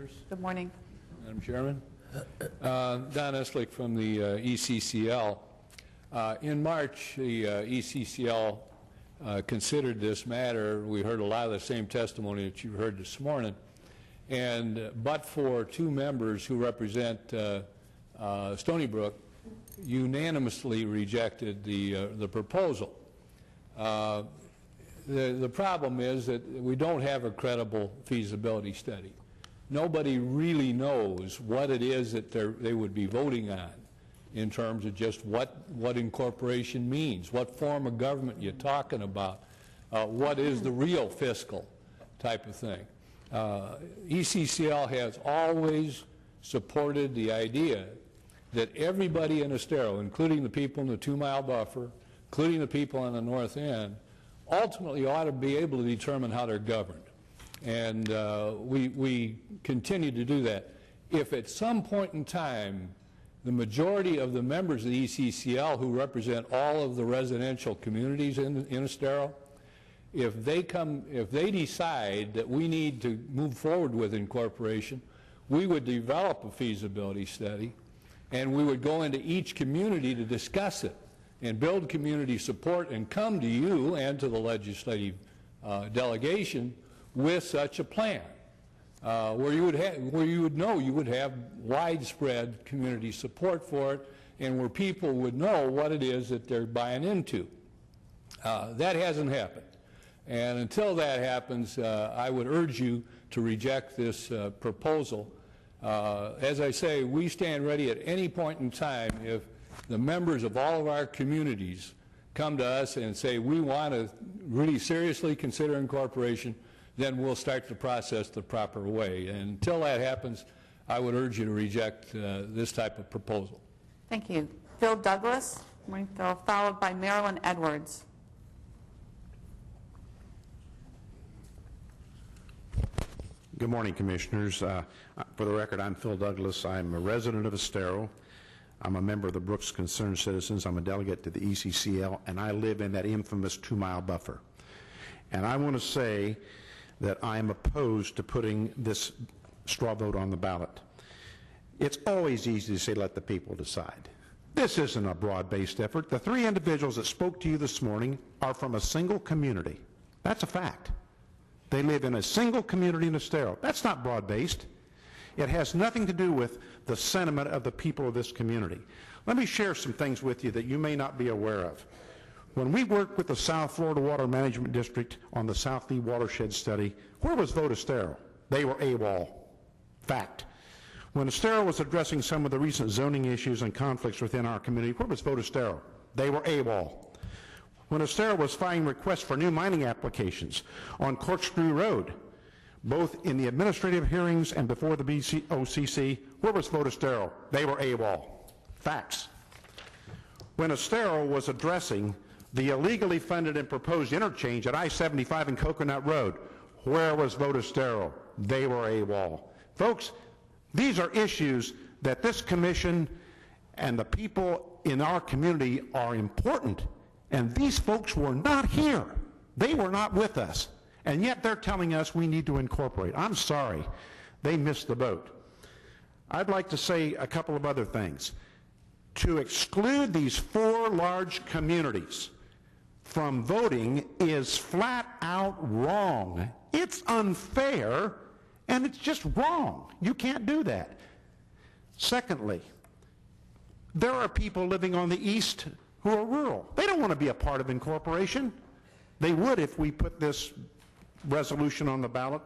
Commissioners. Good morning. Madam Chairman. Don Eslick from the ECCL. In March, the ECCL considered this matter. We heard a lot of the same testimony that you heard this morning. And but for two members who represent Stony Brook, unanimously rejected the proposal. The problem is that we don't have a credible feasibility study. Nobody really knows what it is that they would be voting on in terms of just what incorporation means, what form of government you're talking about, what is the real fiscal type of thing. ECCL has always supported the idea that everybody in Estero, including the people in the 2-mile buffer, including the people on the north end, ultimately ought to be able to determine how they're governed. And we continue to do that. If at some point in time the majority of the members of the ECCL who represent all of the residential communities in Estero, if they decide that we need to move forward with incorporation, we would develop a feasibility study and we would go into each community to discuss it and build community support and come to you and to the legislative delegation with such a plan, where you would have widespread community support for it, and where people would know what it is that they're buying into. That hasn't happened, and until that happens, I would urge you to reject this proposal. As I say, we stand ready at any point in time if the members of all of our communities come to us and say we want to really seriously consider incorporation, then we'll start the process the proper way. And until that happens, I would urge you to reject this type of proposal. Thank you. Phil Douglas, morning, Phil, followed by Marilyn Edwards. Good morning, Commissioners. For the record, I'm Phil Douglas. I'm a resident of Estero. I'm a member of the Brooks Concerned Citizens. I'm a delegate to the ECCL, and I live in that infamous 2-mile buffer. And I want to say that I am opposed to putting this straw vote on the ballot. It's always easy to say let the people decide. This isn't a broad-based effort. The 3 individuals that spoke to you this morning are from a single community. That's a fact. They live in a single community in Estero. That's not broad-based. It has nothing to do with the sentiment of the people of this community. Let me share some things with you that you may not be aware of. When we worked with the South Florida Water Management District on the South Lee Watershed Study, where was Vote Estero? They were AWOL. Fact. When Estero was addressing some of the recent zoning issues and conflicts within our community, where was Vote Estero? They were AWOL. When Estero was filing requests for new mining applications on Corkscrew Road, both in the administrative hearings and before the BoCC, where was Vote Estero? They were AWOL. Facts. When Estero was addressing the illegally funded and proposed interchange at I-75 and Coconut Road, where was Vote Estero? They were AWOL. Folks, these are issues that this commission and the people in our community are important, and these folks were not here. They were not with us, and yet they're telling us we need to incorporate. I'm sorry, they missed the boat. I'd like to say a couple of other things. To exclude these 4 large communities from voting is flat out wrong. It's unfair, and it's just wrong. You can't do that. Secondly, there are people living on the east who are rural. They don't want to be a part of incorporation. They would if we put this resolution on the ballot.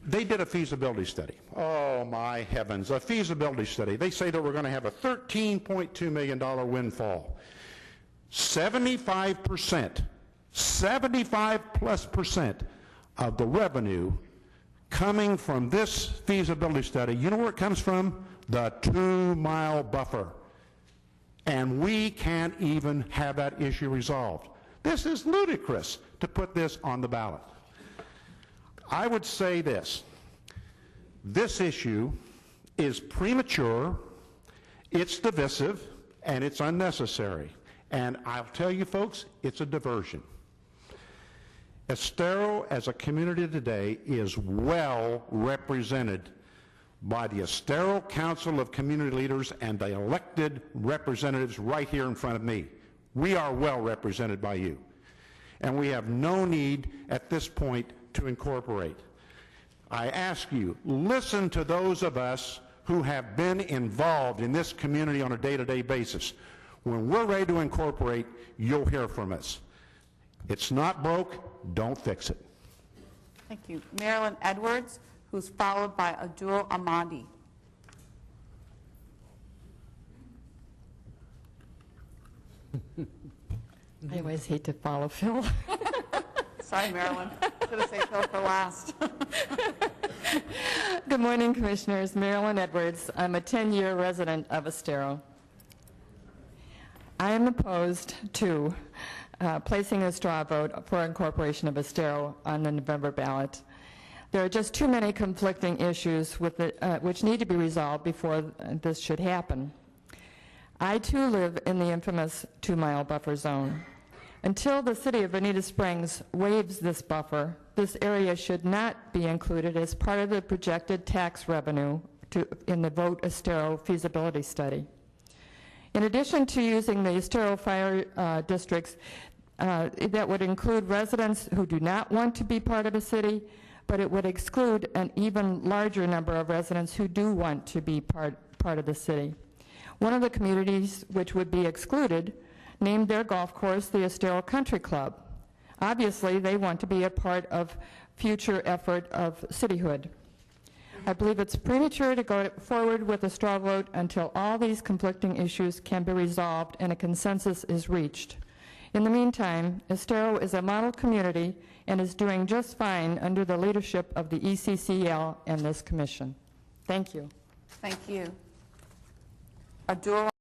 They did a feasibility study. Oh my heavens, a feasibility study. They say that we're going to have a $13.2 million windfall. 75%, 75+% of the revenue coming from this feasibility study, you know where it comes from? The 2-mile buffer. And we can't even have that issue resolved. This is ludicrous to put this on the ballot. I would say this issue is premature, it's divisive, and it's unnecessary. And I'll tell you folks, it's a diversion. Estero as a community today is well represented by the Estero Council of Community Leaders and the elected representatives right here in front of me. We are well represented by you. And we have no need at this point to incorporate. I ask you, listen to those of us who have been involved in this community on a day-to-day basis. When we're ready to incorporate, you'll hear from us. It's not broke, don't fix it. Thank you. Marilyn Edwards, who's followed by Abdul Ahmadi. I always hate to follow Phil. Sorry, Marilyn. Should have saved Phil for last. Good morning, Commissioners. Marilyn Edwards. I'm a 10-year resident of Estero. I am opposed to placing a straw vote for incorporation of Estero on the November ballot. There are just too many conflicting issues with which need to be resolved before this should happen. I, too, live in the infamous 2-mile buffer zone. Until the city of Bonita Springs waives this buffer, this area should not be included as part of the projected tax revenue in the Vote Estero feasibility study. In addition to using the Estero fire districts, that would include residents who do not want to be part of a city, but it would exclude an even larger number of residents who do want to be part of the city. One of the communities which would be excluded named their golf course the Estero Country Club. Obviously, they want to be a part of future effort of cityhood. I believe it's premature to go forward with a straw vote until all these conflicting issues can be resolved and a consensus is reached. In the meantime, Estero is a model community and is doing just fine under the leadership of the ECCL and this commission. Thank you. Thank you. Abdul